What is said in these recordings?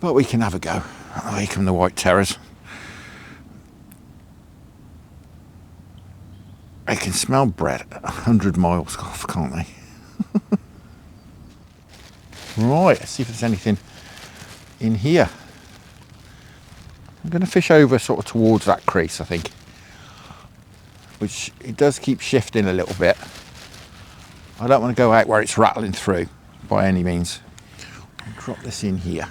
But we can have a go. Oh, here come the white terrors. They can smell bread 100 miles off, can't they? Right, let's see if there's anything in here. I'm going to fish over sort of towards that crease, I think. Which it does keep shifting a little bit. I don't want to go out where it's rattling through by any means. I'll drop this in here.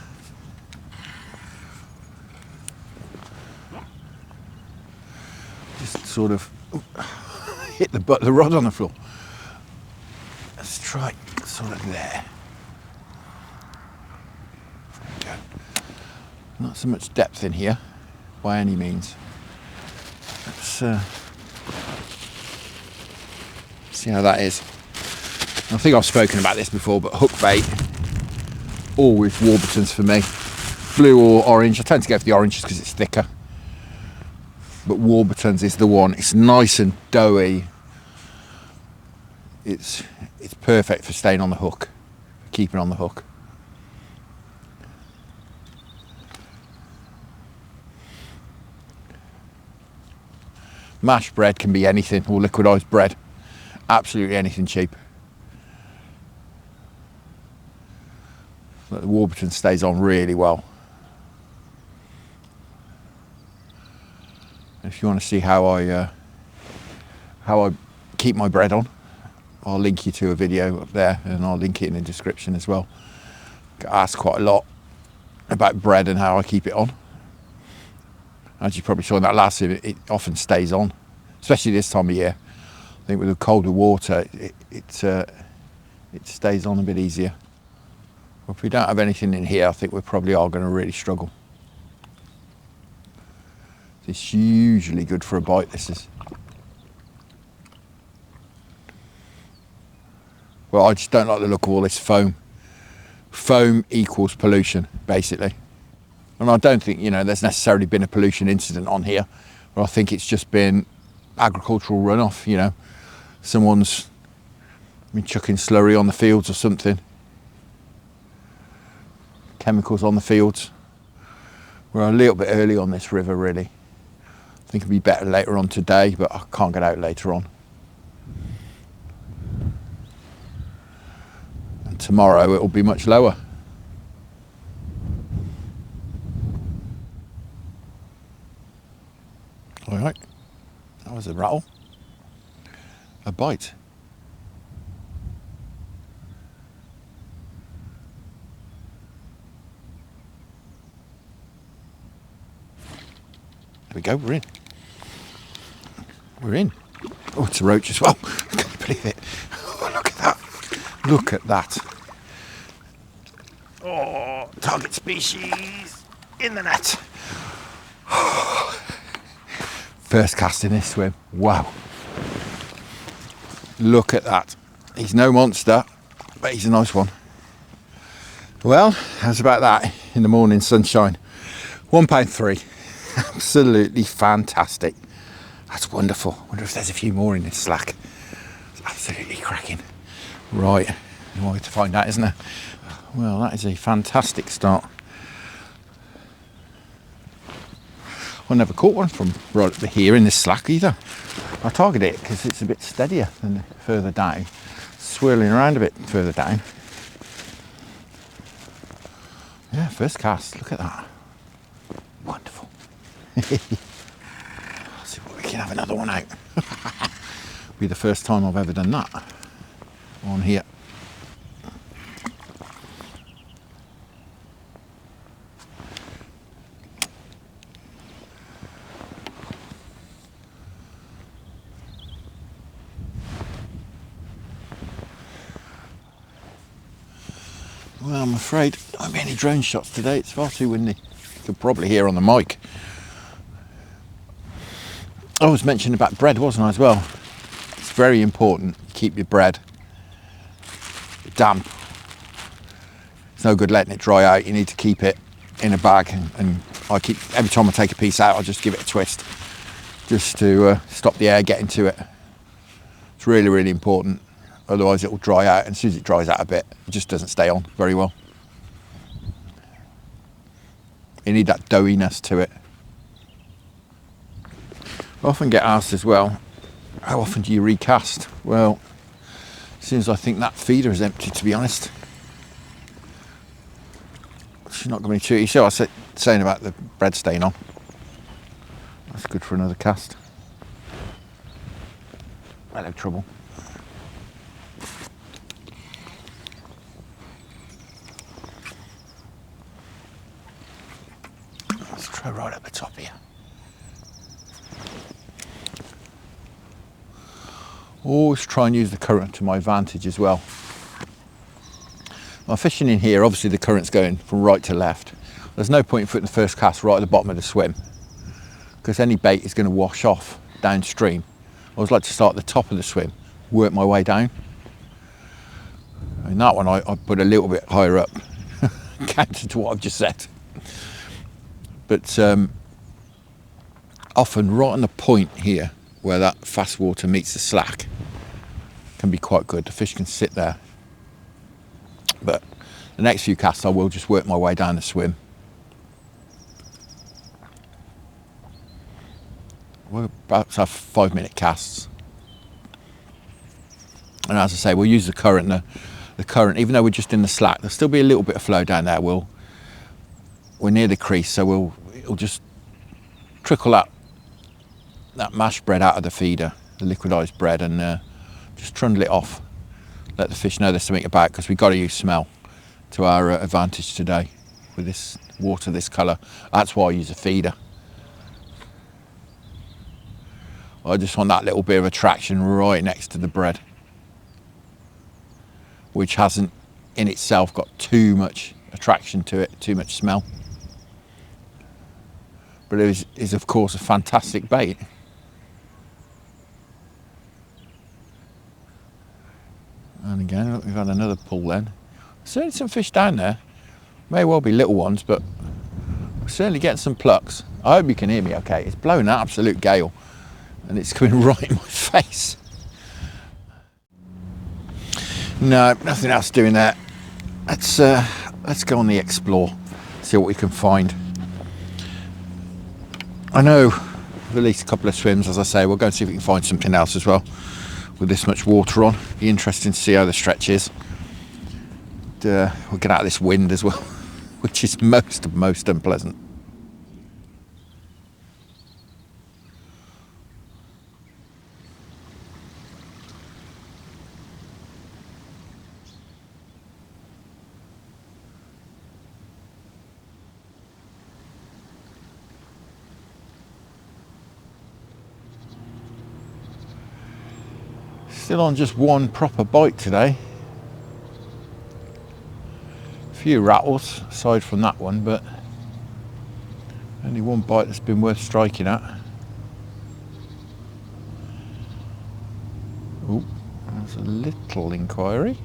Just sort of hit the butt of the rod on the floor. Let's try sort of there. There we go. Not so much depth in here by any means. Let's see how that is. I think I've spoken about this before, but hook bait, always Warburtons for me. Blue or orange. I tend to go for the oranges because it's thicker. But Warburtons is the one. It's nice and doughy. It's perfect for staying on the hook, keeping on the hook. Mashed bread can be anything, or liquidised bread. Absolutely anything cheap. But the Warburton stays on really well. If you want to see how I keep my bread on, I'll link you to a video up there, and I'll link it in the description as well. Get asked quite a lot about bread and how I keep it on. As you probably saw in that last video, it often stays on, especially this time of year. I think with the colder water, it stays on a bit easier. Well, if we don't have anything in here, I think we probably are going to really struggle. It's usually good for a bite, this is. Well, I just don't like the look of all this foam. Foam equals pollution, basically. And I don't think, there's necessarily been a pollution incident on here, but I think it's just been agricultural runoff, Someone's been chucking slurry on the fields or something. Chemicals on the fields. We're a little bit early on this river, really. I think it'll be better later on today, but I can't get out later on. And tomorrow it'll be much lower. All right, that was a rattle. A bite. There we go, we're in. We're in. Oh, it's a roach as well. I can't believe it. Oh, look at that. Look at that. Oh, target species in the net. First cast in this swim. Wow. Look at that. He's no monster, but he's a nice one. Well, how's about that in the morning sunshine? £1.3. Absolutely fantastic. That's wonderful. I wonder if there's a few more in this slack. It's absolutely cracking. Right, no way to find out, isn't there? Well, that is a fantastic start. I never caught one from right here in this slack either. I target it because it's a bit steadier than further down, swirling around a bit further down. Yeah, first cast, look at that. Wonderful. Let's see what we can have another one out. Be the first time I've ever done that on here. Well, I'm afraid there won't be any drone shots today. It's far too windy. You could probably hear on the mic. I was mentioning about bread, wasn't I, as well? It's very important you keep your bread damp. It's no good letting it dry out. You need to keep it in a bag, and I keep, every time I take a piece out, I just give it a twist just to stop the air getting to it. It's really, really important. Otherwise it will dry out, and as soon as it dries out a bit, it just doesn't stay on very well. You need that doughiness to it. I often get asked as well, how often do you recast? Well, as soon as I think that feeder is empty, to be honest. She's not going to be too. You see what I was saying about the bread stain on? That's good for another cast. Hello, trouble. Let's try right at the top here. Always try and use the current to my advantage as well. I'm fishing in here, obviously the current's going from right to left. There's no point in putting the first cast right at the bottom of the swim, because any bait is going to wash off downstream. I always like to start at the top of the swim, work my way down. In that one I put a little bit higher up, counter to what I've just said. But often right on the point here, where that fast water meets the slack, can be quite good. The fish can sit there. But the next few casts I will just work my way down the swim. We're about to have 5-minute casts. And as I say, we'll use the current. The current, even though we're just in the slack, there'll still be a little bit of flow down there. We're near the crease, so it'll just trickle that mashed bread out of the feeder, the liquidised bread, and just trundle it off. Let the fish know there's something about, because we've got to use smell to our advantage today with this water this colour. That's why I use a feeder. I just want that little bit of attraction right next to the bread, which hasn't in itself got too much attraction to it, too much smell. But it is of course a fantastic bait. And again, look, we've had another pull then. Certainly some fish down there. May well be little ones, but we're certainly getting some plucks. I hope you can hear me okay. It's blowing an absolute gale and it's coming right in my face. No, nothing else doing there. Let's go on the explore, see what we can find. I know we've released a couple of swims, as I say. We'll go and see if we can find something else as well. With this much water on, be interesting to see how the stretch is. We'll get out of this wind as well, which is most unpleasant. Still on just one proper bite today. A few rattles aside from that one, but only one bite that's been worth striking at. Oh, there's a little inquiry.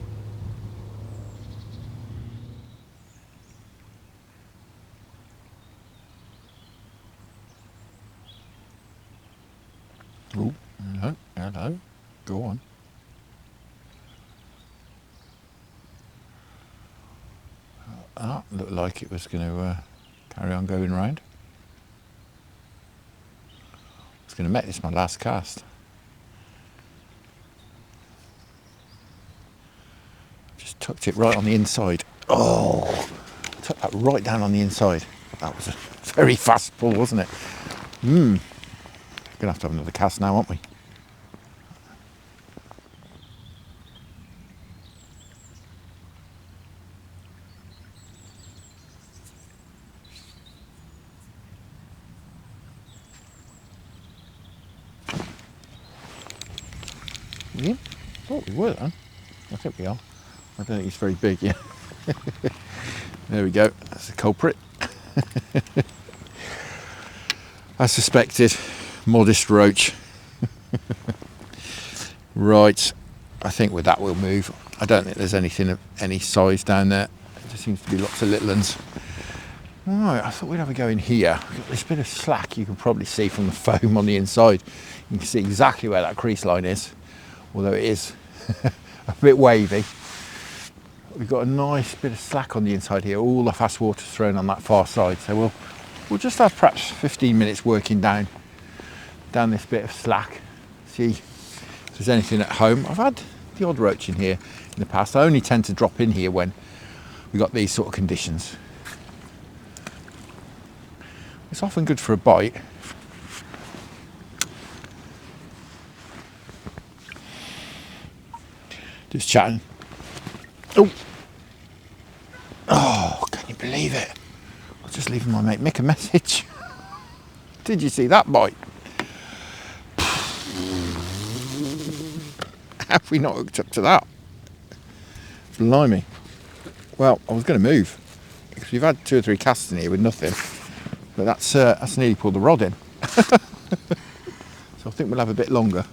Oh, hello, go on. That looked like it was going to carry on going round. I was going to make this my last cast. Just tucked it right on the inside. Oh, tucked that right down on the inside. That was a very fast pull, wasn't it? Going to have another cast now, aren't we? Yeah, thought we were then. I think we are. I don't think it's very big yet. There we go. That's the culprit. As suspected, modest roach. Right, I think with that we'll move. I don't think there's anything of any size down there. There seems to be lots of little ones. Right, I thought we'd have a go in here. We've got this bit of slack you can probably see from the foam on the inside. You can see exactly where that crease line is, although it is a bit wavy. We've got a nice bit of slack on the inside here. All the fast water's thrown on that far side, so we'll just have perhaps 15 minutes working down this bit of slack, see if there's anything at home. I've had the odd roach in here in the past. I only tend to drop in here when we got these sort of conditions. It's often good for a bite. Just chatting. Oh, can you believe it? I was just leaving my mate Mick a message. Did you see that bite? Have we not hooked up to that? Blimey. Well, I was going to move because we've had 2 or 3 casts in here with nothing, but that's nearly pulled the rod in. So I think we'll have a bit longer.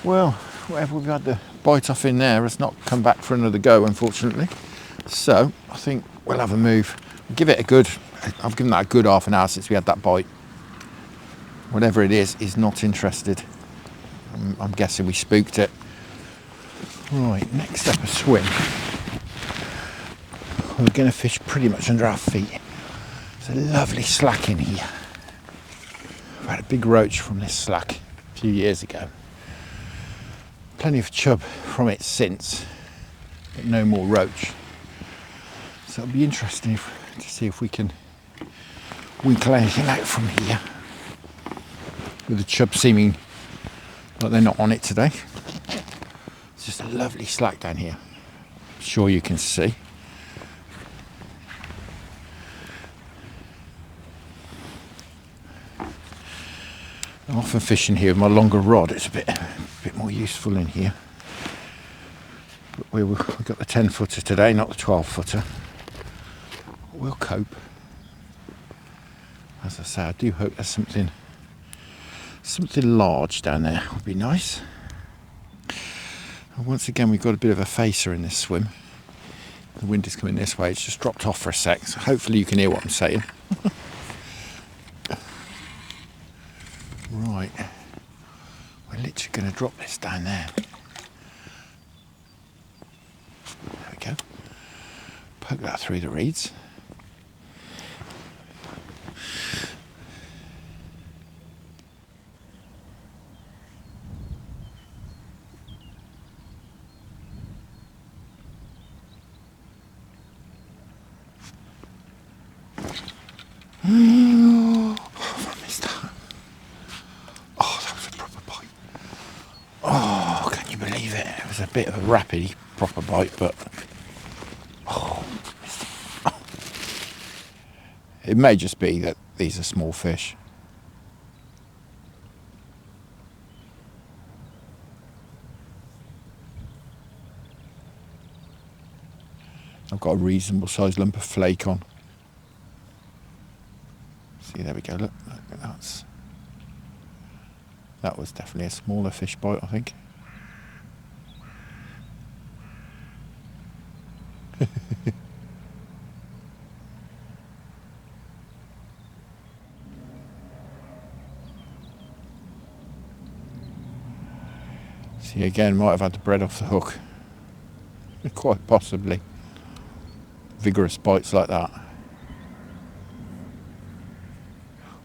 Well, whatever we've had the bite off in there has not come back for another go, unfortunately. So I think we'll have a move. Give it a good, I've given that a good half an hour since we had that bite. Whatever it is not interested. I'm guessing we spooked it. Right, next up a swim. We're going to fish pretty much under our feet. There's a lovely slack in here. I've had a big roach from this slack a few years ago. Plenty of chub from it since, but no more roach. So it'll be interesting to see if we can winkle anything out from here. With the chub seeming like they're not on it today. It's just a lovely slack down here. I'm sure you can see. I'm often fishing here with my longer rod. It's a bit more useful in here. But we've got the 10-footer today, not the 12-footer. We'll cope. As I say, I do hope there's something large down there. Would be nice. And once again, we've got a bit of a facer in this swim. The wind is coming this way. It's just dropped off for a sec, so hopefully you can hear what I'm saying. Right, we're literally going to drop this down there. There we go. Poke that through the reeds. Oh, I missed that. Oh, that was a proper bite. Oh, can you believe it? It was a bit of a rapid proper bite, but oh, it may just be that these are small fish. I've got a reasonable sized lump of flake on. See, there we go, look, that was definitely a smaller fish bite, I think. See, again, might have had the bread off the hook. Quite possibly. Vigorous bites like that.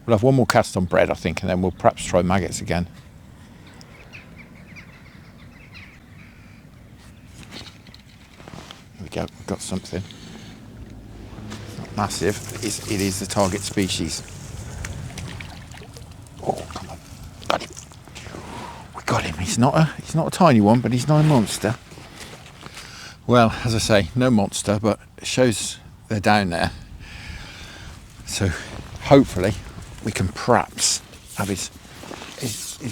We'll have one more cast on bread, I think, and then we'll perhaps try maggots again. Here we go, we've got something. It's not massive, but it is the target species. Oh, come on, got him. We got him. He's not a tiny one, but he's no monster. Well, as I say, no monster, but it shows they're down there. So hopefully we can perhaps have his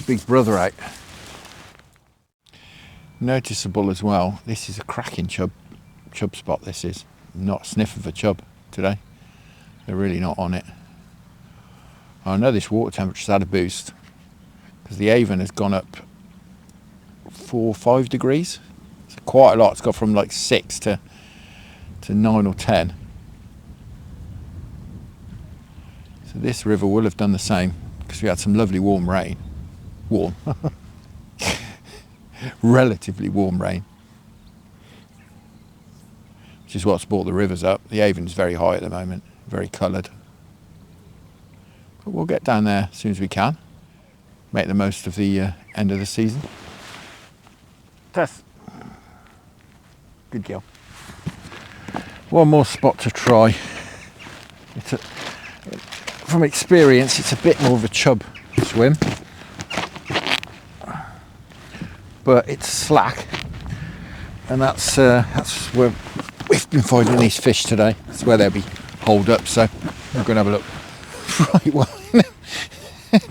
big brother out. Noticeable as well, this is a cracking chub spot. This is not a sniff of a chub today. They're really not on it. I know this water temperature's had a boost because the Avon has gone up 4 or 5 degrees. It's quite a lot. It's got from like 6 to 9 or 10. So this river will have done the same because we had some lovely warm rain. Warm. Relatively warm rain. which is what's brought the rivers up. The Avon's very high at the moment, very coloured. But we'll get down there as soon as we can. Make the most of the end of the season. Tess. Good girl. One more spot to try. From experience, it's a bit more of a chub swim, but it's slack, and that's where we've been finding these fish today. That's where they'll be holed up. So we're going to have a look. Right, well,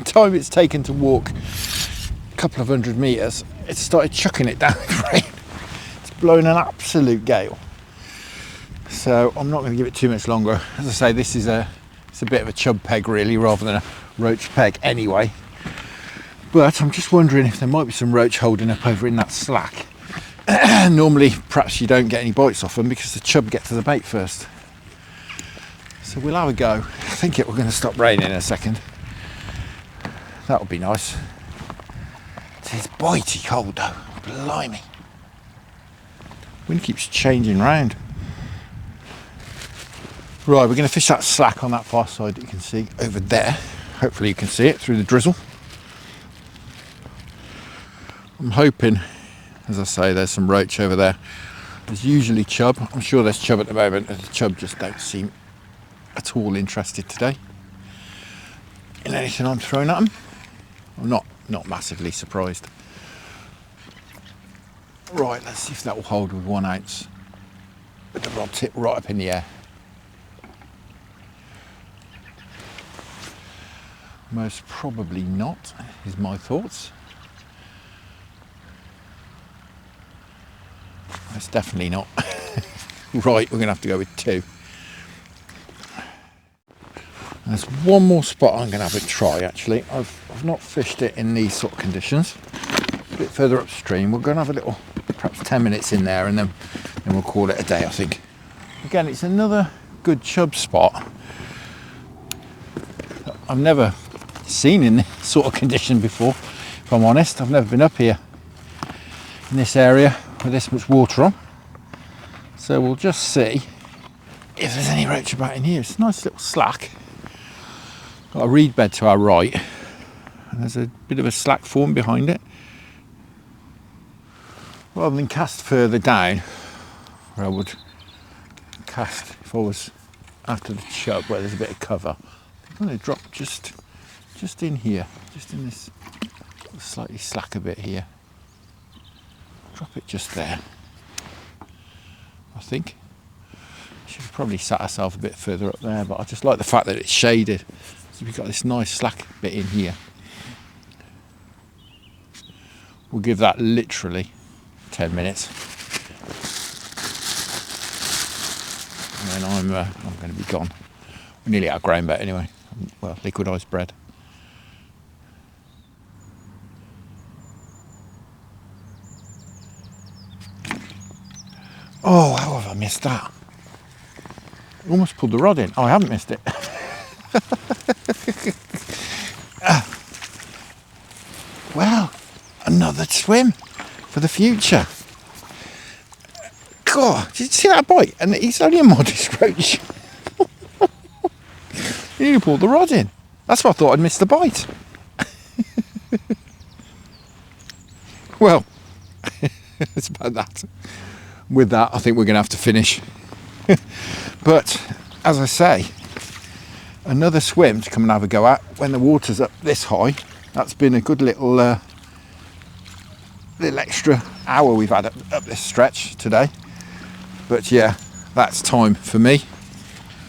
time it's taken to walk a couple of 100 metres, it started chucking it down with rain. It's blowing an absolute gale. So I'm not going to give it too much longer. As I say, this is it's a bit of a chub peg really, rather than a roach peg anyway. But I'm just wondering if there might be some roach holding up over in that slack. Normally, perhaps you don't get any bites off them because the chub get to the bait first. So we'll have a go. I think we're going to stop raining in a second. That would be nice. It's bitey cold though. Blimey. Wind keeps changing round. Right, we're going to fish that slack on that far side that you can see over there. Hopefully you can see it through the drizzle. I'm hoping, as I say, there's some roach over there. There's usually chub. I'm sure there's chub at the moment, and the chub just don't seem at all interested today in anything I'm throwing at them. I'm not massively surprised. Right, let's see if that will hold with 1 ounce with the rod tip right up in the air. Most probably not, is my thoughts. It's definitely not. Right, we're going to have to go with 2. There's one more spot I'm going to have a try actually. I've not fished it in these sort of conditions. A bit further upstream. We're going to have a little, perhaps 10 minutes in there, and then we'll call it a day, I think. Again, it's another good chub spot. I've never seen in this sort of condition before, if I'm honest. I've never been up here in this area with this much water on. So we'll just see if there's any roach about in here. It's a nice little slack. Got a reed bed to our right, and there's a bit of a slack form behind it. Rather than cast further down, where I would cast if I was after the chub where there's a bit of cover, I'm going to drop just in here, just in this slightly slacker bit here. Drop it just there, I think. Should have probably sat ourselves a bit further up there, but I just like the fact that it's shaded. So we've got this nice slack bit in here. We'll give that literally 10 minutes. And then I'm going to be gone. We're nearly out of grain bait anyway. Well, liquidised bread. Oh, how have I missed that? Almost pulled the rod in. Oh, I haven't missed it. Well, another swim for the future. God, did you see that bite? And he's only a modest roach. You pulled the rod in. That's why I thought I'd missed the bite. Well, it's about that. With that, I think we're going to have to finish. But as I say, another swim to come and have a go at when the water's up this high. That's been a good little extra hour we've had up this stretch today. But yeah, that's time for me.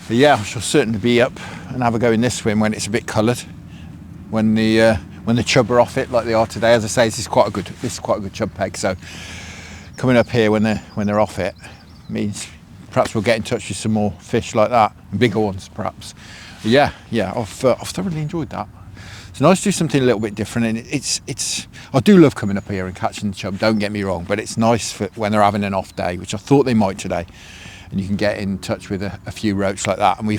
But yeah, I shall certainly be up and have a go in this swim when it's a bit coloured, when the chub are off it like they are today. As I say, this is quite a good chub peg. So coming up here when they're off it means perhaps we'll get in touch with some more fish like that, bigger ones perhaps. But yeah, I've thoroughly enjoyed that. It's nice to do something a little bit different, and it's I do love coming up here and catching the chub, don't get me wrong, but it's nice for when they're having an off day, which I thought they might today, and you can get in touch with a few roach like that. And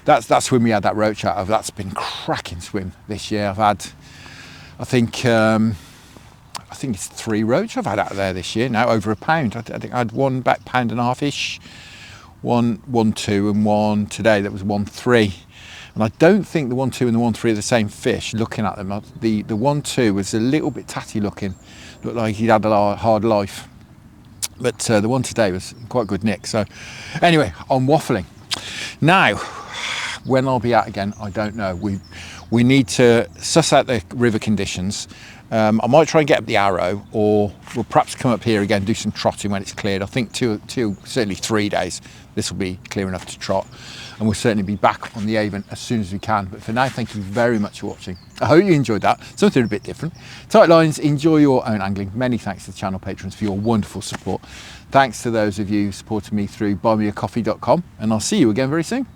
that's when we had that roach out of. That's been cracking swim this year. I think I think it's 3 roach I've had out of there this year now, over a pound. I think I had one about £1.5-ish, one 1.2 and one today that was 1.3. And I don't think the 1.2 and the 1.3 are the same fish. Looking at them, the 1.2 was a little bit tatty looking, looked like he'd had a hard life. But the one today was quite good nick. So anyway, I'm waffling. Now, when I'll be out again, I don't know. We need to suss out the river conditions. I might try and get up the Arrow, or we'll perhaps come up here again, do some trotting when it's cleared. I think certainly 3 days, this will be clear enough to trot. And we'll certainly be back on the Avon as soon as we can. But for now, thank you very much for watching. I hope you enjoyed that. Something a bit different. Tight lines, enjoy your own angling. Many thanks to the channel patrons for your wonderful support. Thanks to those of you supporting me through buymeacoffee.com, and I'll see you again very soon.